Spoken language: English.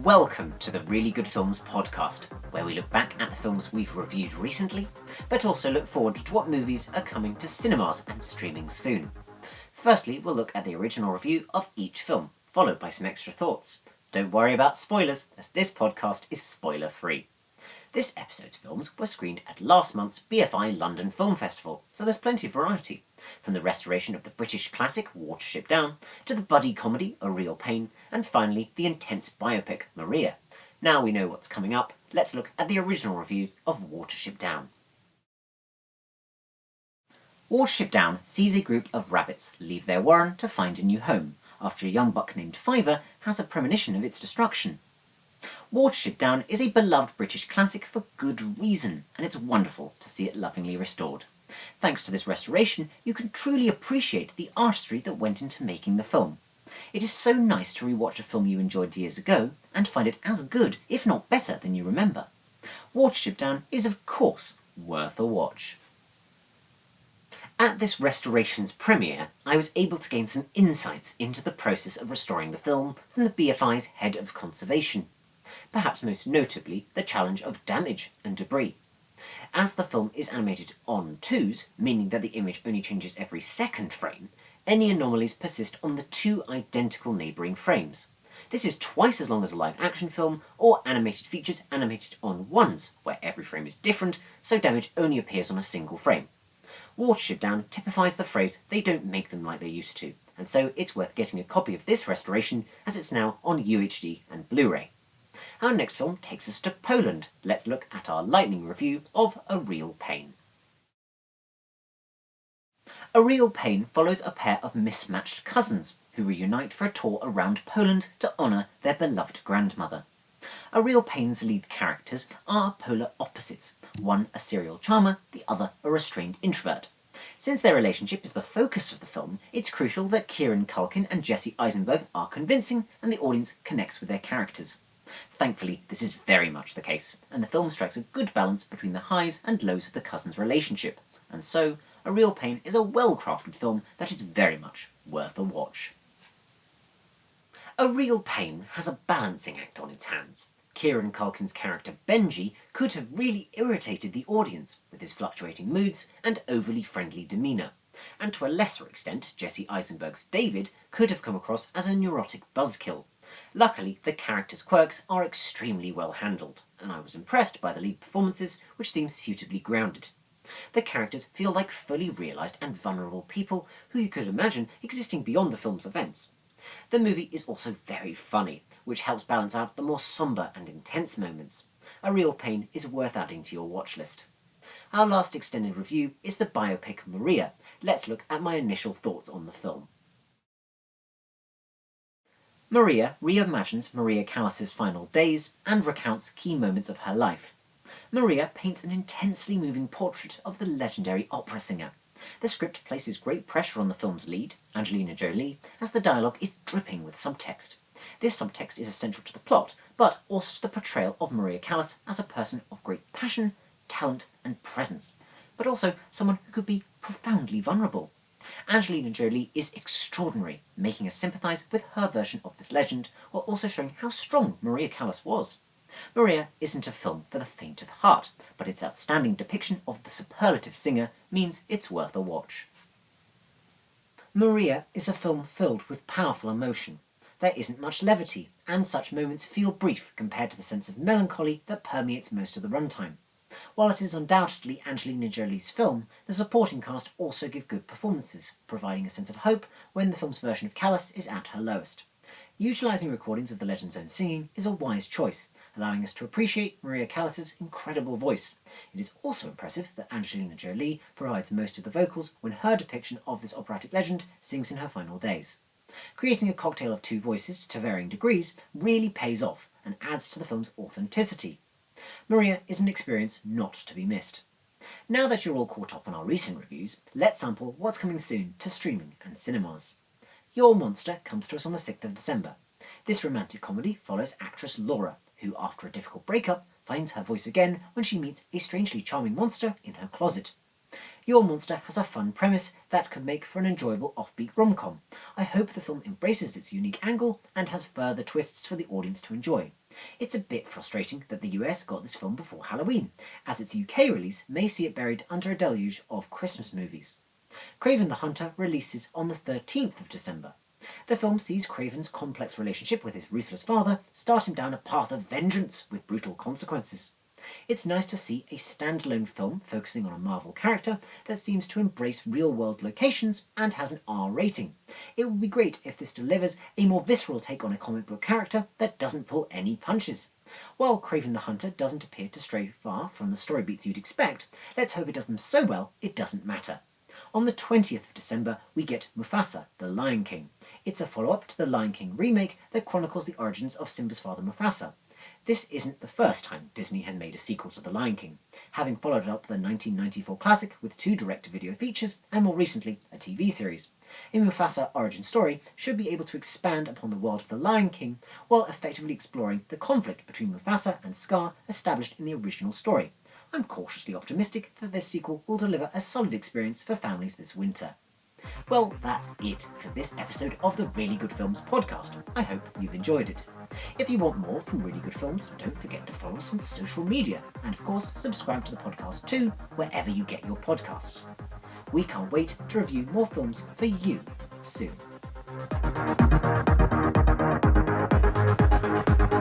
Welcome to the Really Good Films podcast, where we look back at the films we've reviewed recently, but also look forward to what movies are coming to cinemas and streaming soon. Firstly, we'll look at the original review of each film, followed by some extra thoughts. Don't worry about spoilers, as this podcast is spoiler-free. This episode's films were screened at last month's BFI London Film Festival, so there's plenty of variety. From the restoration of the British classic Watership Down, to the buddy comedy A Real Pain, and finally the intense biopic Maria. Now we know what's coming up, let's look at the original review of Watership Down. Watership Down sees a group of rabbits leave their warren to find a new home, after a young buck named Fiver has a premonition of its destruction. Watership Down is a beloved British classic for good reason, and it's wonderful to see it lovingly restored. Thanks to this restoration, you can truly appreciate the artistry that went into making the film. It is so nice to rewatch a film you enjoyed years ago, and find it as good, if not better, than you remember. Watership Down is of course worth a watch. At this restoration's premiere, I was able to gain some insights into the process of restoring the film from the BFI's head of conservation. Perhaps most notably the challenge of damage and debris. As the film is animated on twos, meaning that the image only changes every second frame, any anomalies persist on the two identical neighbouring frames. This is twice as long as a live action film, or animated features animated on ones, where every frame is different, so damage only appears on a single frame. Watership Down typifies the phrase, "they don't make them like they used to," and so it's worth getting a copy of this restoration, as it's now on UHD and Blu-ray. Our next film takes us to Poland. Let's look at our lightning review of A Real Pain. A Real Pain follows a pair of mismatched cousins who reunite for a tour around Poland to honour their beloved grandmother. A Real Pain's lead characters are polar opposites, one a serial charmer, the other a restrained introvert. Since their relationship is the focus of the film, it's crucial that Kieran Culkin and Jesse Eisenberg are convincing and the audience connects with their characters. Thankfully, this is very much the case, and the film strikes a good balance between the highs and lows of the cousins' relationship, and so A Real Pain is a well-crafted film that is very much worth a watch. A Real Pain has a balancing act on its hands. Kieran Culkin's character Benji could have really irritated the audience with his fluctuating moods and overly friendly demeanour, and to a lesser extent Jesse Eisenberg's David could have come across as a neurotic buzzkill. Luckily, the characters' quirks are extremely well handled, and I was impressed by the lead performances, which seem suitably grounded. The characters feel like fully realised and vulnerable people who you could imagine existing beyond the film's events. The movie is also very funny, which helps balance out the more sombre and intense moments. A Real Pain is worth adding to your watch list. Our last extended review is the biopic Maria. Let's look at my initial thoughts on the film. Maria reimagines Maria Callas's final days and recounts key moments of her life. Maria paints an intensely moving portrait of the legendary opera singer. The script places great pressure on the film's lead, Angelina Jolie, as the dialogue is dripping with subtext. This subtext is essential to the plot, but also to the portrayal of Maria Callas as a person of great passion, talent and presence, but also someone who could be profoundly vulnerable. Angelina Jolie is extraordinary, making us sympathise with her version of this legend, while also showing how strong Maria Callas was. Maria isn't a film for the faint of heart, but its outstanding depiction of the superlative singer means it's worth a watch. Maria is a film filled with powerful emotion. There isn't much levity, and such moments feel brief compared to the sense of melancholy that permeates most of the runtime. While it is undoubtedly Angelina Jolie's film, the supporting cast also give good performances, providing a sense of hope when the film's version of Callas is at her lowest. Utilising recordings of the legend's own singing is a wise choice, allowing us to appreciate Maria Callas's incredible voice. It is also impressive that Angelina Jolie provides most of the vocals when her depiction of this operatic legend sings in her final days. Creating a cocktail of two voices to varying degrees really pays off and adds to the film's authenticity. Maria is an experience not to be missed. Now that you're all caught up on our recent reviews, let's sample what's coming soon to streaming and cinemas. Your Monster comes to us on the 6th of December. This romantic comedy follows actress Laura, who after a difficult breakup finds her voice again when she meets a strangely charming monster in her closet. Your Monster has a fun premise that could make for an enjoyable offbeat rom-com. I hope the film embraces its unique angle and has further twists for the audience to enjoy. It's a bit frustrating that the US got this film before Halloween, as its UK release may see it buried under a deluge of Christmas movies. Kraven the Hunter releases on the 13th of December. The film sees Kraven's complex relationship with his ruthless father start him down a path of vengeance with brutal consequences. It's nice to see a standalone film focusing on a Marvel character that seems to embrace real-world locations and has an R rating. It would be great if this delivers a more visceral take on a comic book character that doesn't pull any punches. While Kraven the Hunter doesn't appear to stray far from the story beats you'd expect, let's hope it does them so well it doesn't matter. On the 20th of December, we get Mufasa, the Lion King. It's a follow-up to the Lion King remake that chronicles the origins of Simba's father Mufasa. This isn't the first time Disney has made a sequel to The Lion King, having followed up the 1994 classic with 2 direct-to-video features and more recently a TV series. A Mufasa origin story should be able to expand upon the world of The Lion King while effectively exploring the conflict between Mufasa and Scar established in the original story. I'm cautiously optimistic that this sequel will deliver a solid experience for families this winter. Well, that's it for this episode of the Really Good Films podcast. I hope you've enjoyed it. If you want more from Really Good Films, don't forget to follow us on social media, and of course subscribe to the podcast too, wherever you get your podcasts. We can't wait to review more films for you soon.